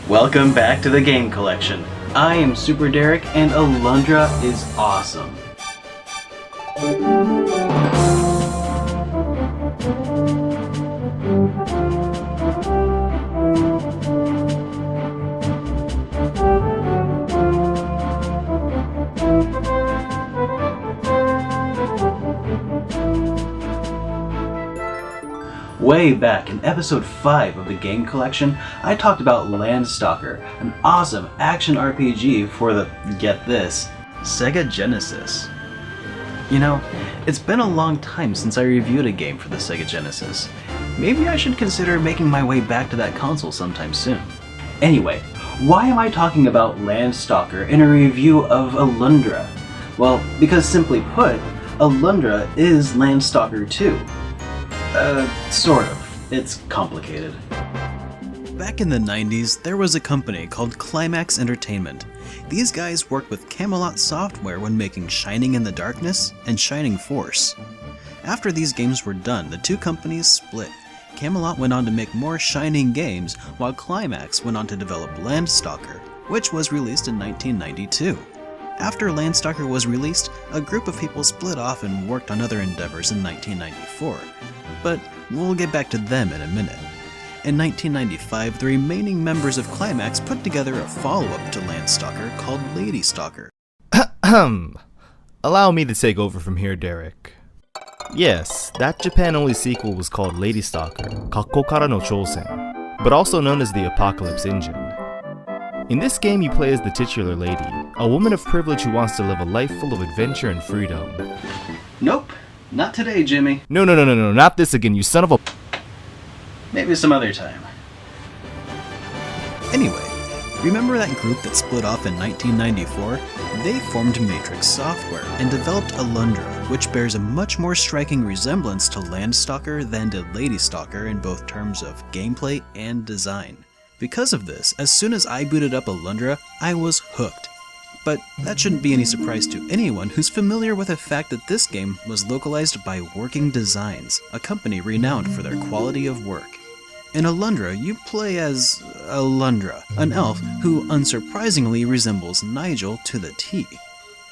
Welcome back to the Game Collection. I am Super Derek and Alundra is awesome. Way back in episode 5 of the Game Collection, I talked about Landstalker, an awesome action RPG for the, get this, Sega Genesis. You know, it's been a long time since I reviewed a game for the Sega Genesis. Maybe I should consider making my way back to that console sometime soon. Anyway, why am I talking about Landstalker in a review of Alundra? Well, because simply put, Alundra is Landstalker 2. Sort of. It's complicated. Back in the 90s, there was a company called Climax Entertainment. These guys worked with Camelot Software when making Shining in the Darkness and Shining Force. After these games were done, the two companies split. Camelot went on to make more Shining games, while Climax went on to develop Landstalker, which was released in 1992. After Landstalker was released, a group of people split off and worked on other endeavors in 1994. But we'll get back to them in a minute. In 1995, the remaining members of Climax put together a follow-up to Landstalker called Ladystalker. Allow me to take over from here, Derek. Yes, that Japan-only sequel was called Ladystalker, Kakko Kara no Chousen, but also known as the Apocalypse Engine. In this game, you play as the titular lady, a woman of privilege who wants to live a life full of adventure and freedom. Nope, not today, Jimmy. No, not this again, you son of a... Maybe some other time. Anyway, remember that group that split off in 1994? They formed Matrix Software and developed Alundra, which bears a much more striking resemblance to Landstalker than to Ladystalker in both terms of gameplay and design. Because of this, as soon as I booted up Alundra, I was hooked. But that shouldn't be any surprise to anyone who's familiar with the fact that this game was localized by Working Designs, a company renowned for their quality of work. In Alundra, you play as Alundra, an elf who unsurprisingly resembles Nigel to the T.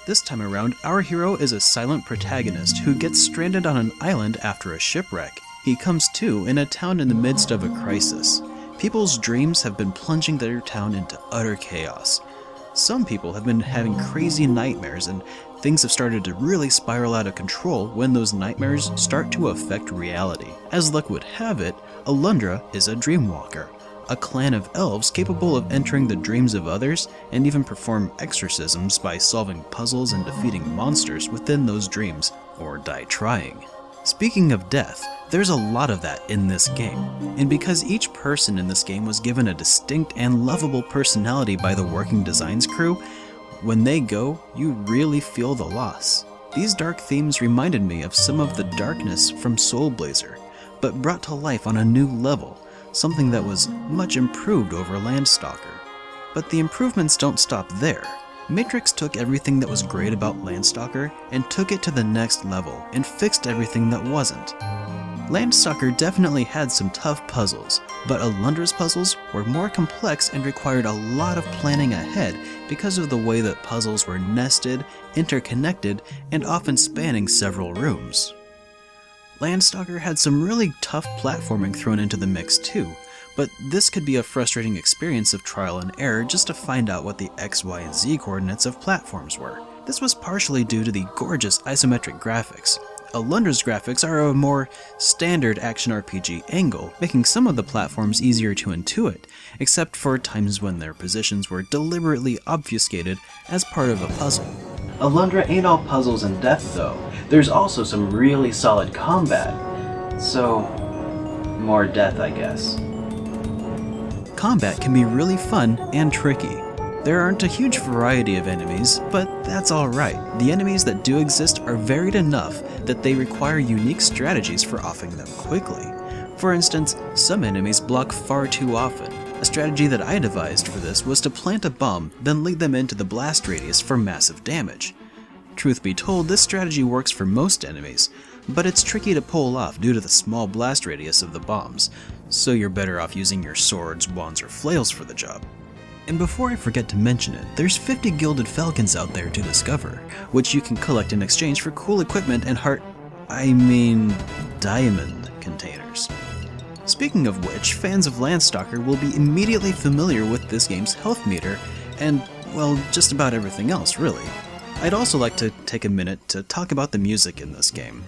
This time around, our hero is a silent protagonist who gets stranded on an island after a shipwreck. He comes to in a town in the midst of a crisis. People's dreams have been plunging their town into utter chaos. Some people have been having crazy nightmares, and things have started to really spiral out of control when those nightmares start to affect reality. As luck would have it, Alundra is a dreamwalker, a clan of elves capable of entering the dreams of others and even perform exorcisms by solving puzzles and defeating monsters within those dreams, or die trying. Speaking of death, there's a lot of that in this game, and because each person in this game was given a distinct and lovable personality by the Working Designs crew, when they go, you really feel the loss. These dark themes reminded me of some of the darkness from Soul Blazer, but brought to life on a new level, something that was much improved over Landstalker. But the improvements don't stop there. Matrix took everything that was great about Landstalker and took it to the next level and fixed everything that wasn't. Landstalker definitely had some tough puzzles, but Alundra's puzzles were more complex and required a lot of planning ahead because of the way that puzzles were nested, interconnected, and often spanning several rooms. Landstalker had some really tough platforming thrown into the mix too, but this could be a frustrating experience of trial and error just to find out what the X, Y, and Z coordinates of platforms were. This was partially due to the gorgeous isometric graphics. Alundra's graphics are a more standard action RPG angle, making some of the platforms easier to intuit, except for times when their positions were deliberately obfuscated as part of a puzzle. Alundra ain't all puzzles and death though. There's also some really solid combat. So, more death, I guess. Combat can be really fun and tricky. There aren't a huge variety of enemies, but that's alright. The enemies that do exist are varied enough that they require unique strategies for offing them quickly. For instance, some enemies block far too often. A strategy that I devised for this was to plant a bomb, then lead them into the blast radius for massive damage. Truth be told, this strategy works for most enemies, but it's tricky to pull off due to the small blast radius of the bombs, so you're better off using your swords, wands, or flails for the job. And before I forget to mention it, there's 50 gilded falcons out there to discover, which you can collect in exchange for cool equipment and diamond containers. Speaking of which, fans of Landstalker will be immediately familiar with this game's health meter and, well, just about everything else, really. I'd also like to take a minute to talk about the music in this game.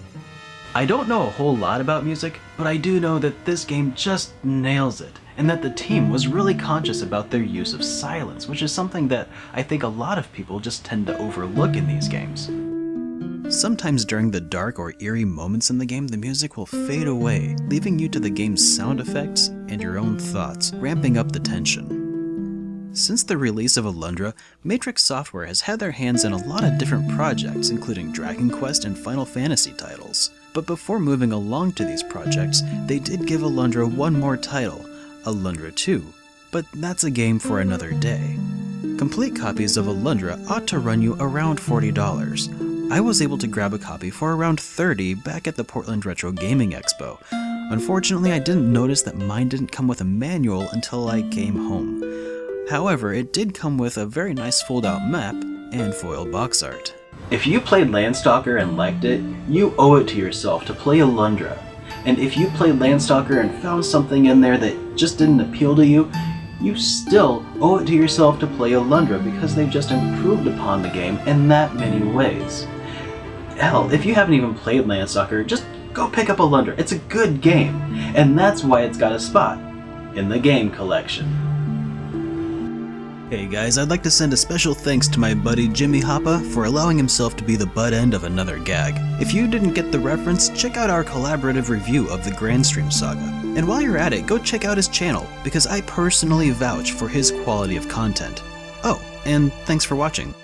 I don't know a whole lot about music, but I do know that this game just nails it, and that the team was really conscious about their use of silence, which is something that I think a lot of people just tend to overlook in these games. Sometimes during the dark or eerie moments in the game, the music will fade away, leaving you to the game's sound effects and your own thoughts, ramping up the tension. Since the release of Alundra, Matrix Software has had their hands in a lot of different projects, including Dragon Quest and Final Fantasy titles. But before moving along to these projects, they did give Alundra one more title, Alundra 2, but that's a game for another day. Complete copies of Alundra ought to run you around $40. I was able to grab a copy for around $30 back at the Portland Retro Gaming Expo. Unfortunately, I didn't notice that mine didn't come with a manual until I came home. However, it did come with a very nice fold-out map and foil box art. If you played Landstalker and liked it, you owe it to yourself to play Alundra. And if you played Landstalker and found something in there that just didn't appeal to you, you still owe it to yourself to play Alundra because they've just improved upon the game in that many ways. Hell, if you haven't even played Landstalker, just go pick up Alundra. It's a good game, and that's why it's got a spot in the game collection. Hey guys, I'd like to send a special thanks to my buddy Jimmy Hoppa for allowing himself to be the butt end of another gag. If you didn't get the reference, check out our collaborative review of the Grandstream Saga. And while you're at it, go check out his channel, because I personally vouch for his quality of content. Oh, and thanks for watching.